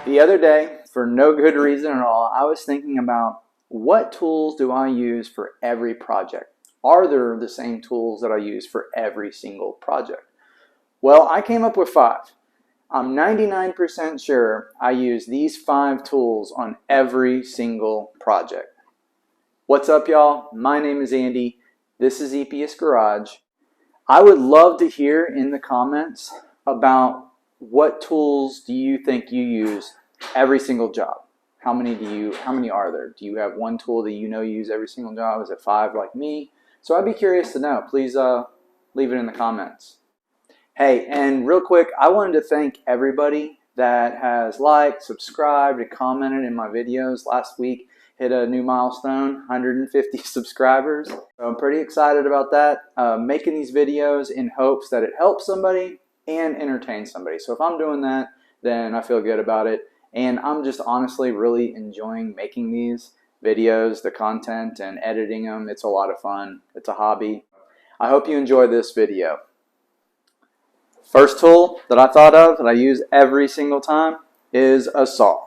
The other day, for no good reason at all, I was thinking about what tools do I use for every project? Are there the same tools that I use for every single project? Well, I came up with 5. I'm 99% sure I use these 5 tools on every single project. What's up, y'all? My name is Andy. This is Epeius Garage. I would love to hear in the comments about what tools do you think you use every single job? How many are there? Do you have one tool that you use every single job? Is it 5 like me? So I'd be curious to know. Please leave it in the comments. Hey, and real quick, I wanted to thank everybody that has liked, subscribed, and commented in my videos. Last week hit a new milestone, 150 subscribers. So I'm pretty excited about that. Making these videos in hopes that it helps somebody and entertain somebody. So if I'm doing that, then I feel good about it. And I'm just honestly really enjoying making these videos, the content, and editing them. It's a lot of fun. It's a hobby. I hope you enjoy this video. First tool that I thought of that I use every single time is a saw.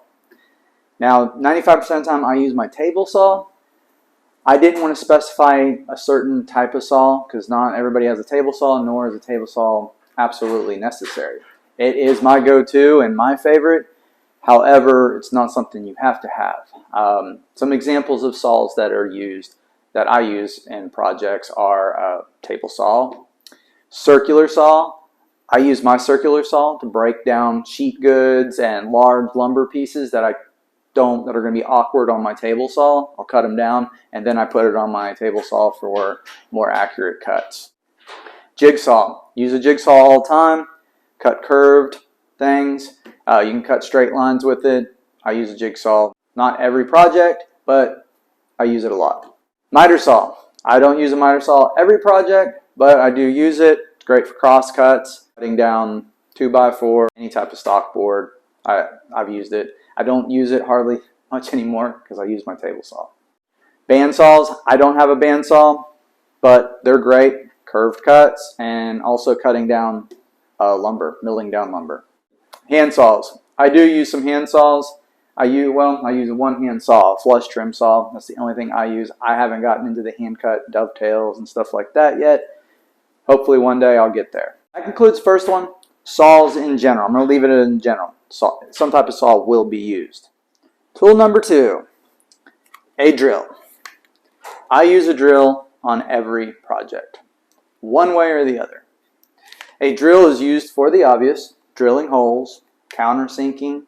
Now, 95% of the time I use my table saw. I didn't want to specify a certain type of saw because not everybody has a table saw, nor is a table saw absolutely necessary. It is my go-to and my favorite. However, it's not something you have to have. Some examples of saws that I use in projects are table saw, circular saw. I use my circular saw to break down sheet goods and large lumber pieces that are going to be awkward on my table saw. I'll cut them down and then I put it on my table saw for more accurate cuts. Jigsaw. Use a jigsaw all the time. Cut curved things. You can cut straight lines with it. I use a jigsaw. Not every project, but I use it a lot. Miter saw. I don't use a miter saw every project, but I do use it. It's great for cross cuts, cutting down 2x4, any type of stock board. I've used it. I don't use it hardly much anymore because I use my table saw. Band saws. I don't have a band saw, but they're great. Curved cuts and also cutting down lumber, milling down lumber. Hand saws. I do use some hand saws. I use a one-hand saw, a flush trim saw. That's the only thing I use. I haven't gotten into the hand cut dovetails and stuff like that yet. Hopefully one day I'll get there. That concludes the first one. Saws in general. I'm going to leave it in general. Some type of saw will be used. Tool number 2, a drill. I use a drill on every project, one way or the other. A drill is used for the obvious, drilling holes, countersinking,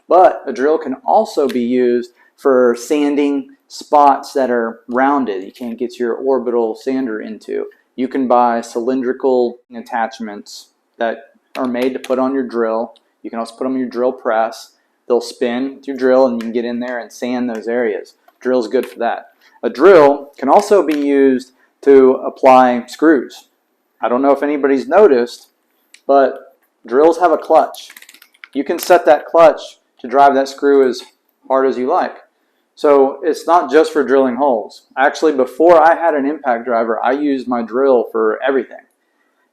but a drill can also be used for sanding spots that are rounded. You can't get your orbital sander into. You can buy cylindrical attachments that are made to put on your drill. You can also put them on your drill press. They'll spin with your drill and you can get in there and sand those areas. Drill's good for that. A drill can also be used to apply screws. I don't know if anybody's noticed, but drills have a clutch. You can set that clutch to drive that screw as hard as you like. So it's not just for drilling holes. Actually, before I had an impact driver, I used my drill for everything.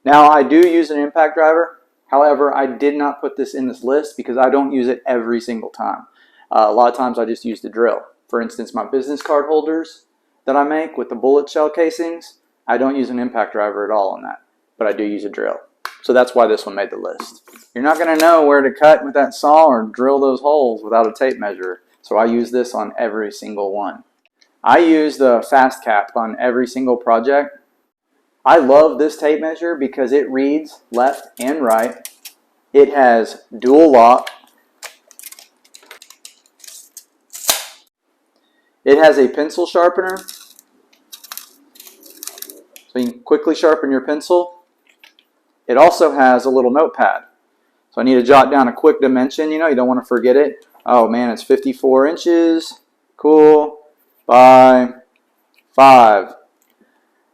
Now I do use an impact driver. However, I did not put this in this list because I don't use it every single time. A lot of times I just use the drill. For instance, my business card holders that I make with the bullet shell casings, I don't use an impact driver at all on that, but I do use a drill. So that's why this one made the list. You're not going to know where to cut with that saw or drill those holes without a tape measure, so I use this on every single one. I use the fast cap on every single project. I love this tape measure because it reads left and right. It has dual lock. It has a pencil sharpener, so you can quickly sharpen your pencil. It also has a little notepad. So I need to jot down a quick dimension, you don't want to forget it. Oh man, it's 54 inches. Cool. By 5.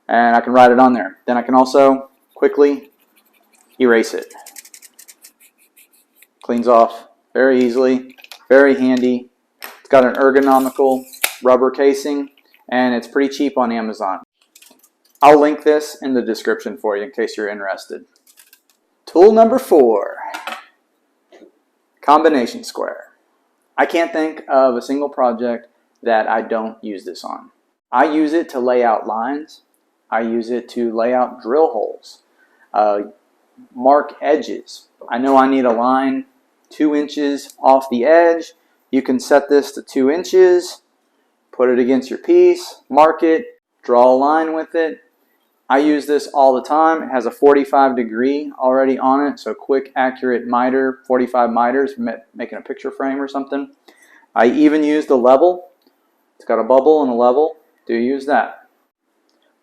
And I can write it on there. Then I can also quickly erase it. Cleans off very easily, very handy. It's got an ergonomical rubber casing and it's pretty cheap on Amazon. I'll link this in the description for you in case you're interested. Tool number 4, combination square. I can't think of a single project that I don't use this on. I use it to lay out lines. I use it to lay out drill holes, mark edges. I know I need a line 2 inches off the edge. You can set this to 2 inches, put it against your piece, mark it, draw a line with it. I use this all the time. It has a 45 degree already on it, so quick, accurate miter, 45 miters, making a picture frame or something. I even use the level. It's got a bubble and a level. Do use that.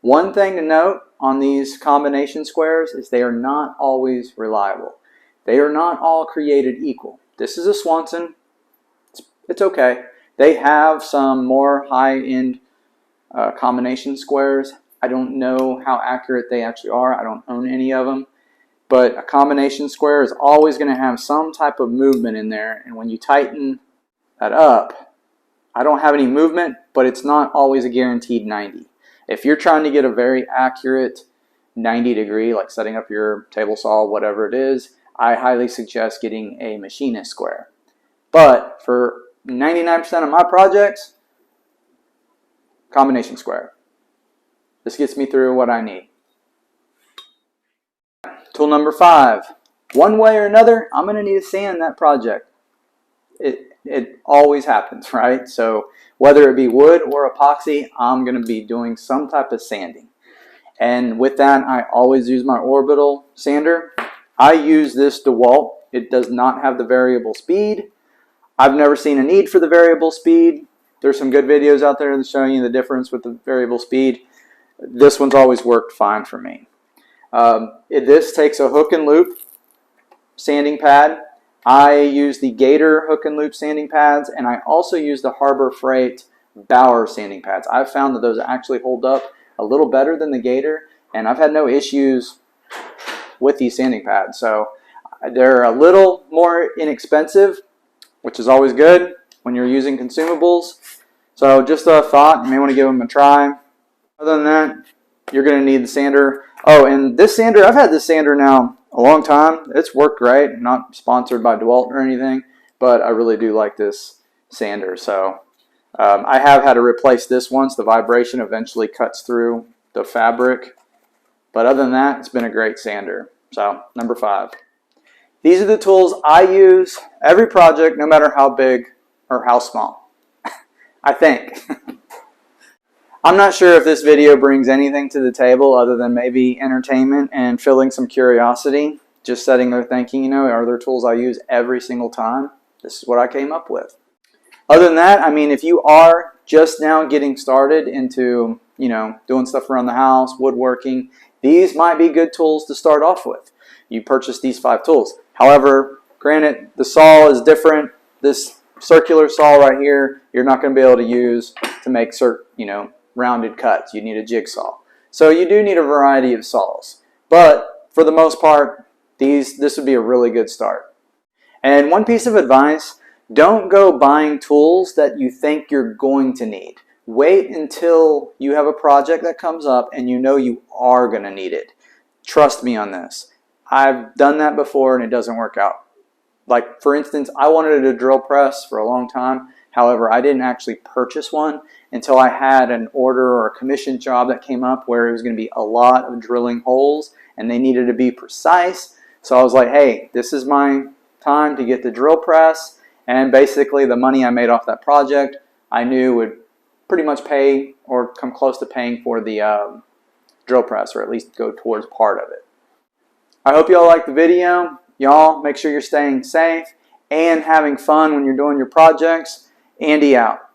One thing to note on these combination squares is they are not always reliable. They are not all created equal. This is a Swanson. It's okay. They have some more high-end combination squares. I don't know how accurate they actually are. I don't own any of them. But a combination square is always going to have some type of movement in there. And when you tighten that up, I don't have any movement, but it's not always a guaranteed 90. If you're trying to get a very accurate 90 degree, like setting up your table saw, whatever it is, I highly suggest getting a machinist square. But for 99% of my projects, combination square. This gets me through what I need. Tool number 5. One way or another, I'm going to need to sand that project. It always happens, right? So whether it be wood or epoxy, I'm going to be doing some type of sanding. And with that, I always use my orbital sander. I use this DeWalt. It does not have the variable speed. I've never seen a need for the variable speed. There's some good videos out there that show you the difference with the variable speed. This one's always worked fine for me. This takes a hook and loop sanding pad. I use the Gator hook and loop sanding pads, and I also use the Harbor Freight Bauer sanding pads. I've found that those actually hold up a little better than the Gator, and I've had no issues with these sanding pads. So they're a little more inexpensive, which is always good when you're using consumables. So just a thought, you may want to give them a try. Other than that, you're going to need the sander. Oh, and this sander, I've had this sander now a long time. It's worked great. Not sponsored by DeWalt or anything, but I really do like this sander. So I have had to replace this once. The vibration eventually cuts through the fabric. But other than that, it's been a great sander. So number 5. These are the tools I use every project, no matter how big or how small. I think. I'm not sure if this video brings anything to the table other than maybe entertainment and filling some curiosity. Just setting there thinking, you know, are there tools I use every single time? This is what I came up with. Other than that, I mean, if you are just now getting started into, you know, doing stuff around the house, woodworking, these might be good tools to start off with. You purchase these 5 tools. However, granted, the saw is different. This circular saw right here, you're not going to be able to use to make rounded cuts. You need a jigsaw. So you do need a variety of saws. But for the most part, this would be a really good start. And one piece of advice, don't go buying tools that you think you're going to need. Wait until you have a project that comes up and you know you are going to need it. Trust me on this. I've done that before and it doesn't work out. Like, for instance, I wanted a drill press for a long time. However, I didn't actually purchase one until I had an order or a commission job that came up where it was going to be a lot of drilling holes and they needed to be precise. So I was like, hey, this is my time to get the drill press. And basically the money I made off that project I knew would pretty much pay or come close to paying for the drill press, or at least go towards part of it. I hope y'all liked the video. Y'all make sure you're staying safe and having fun when you're doing your projects. Andy out.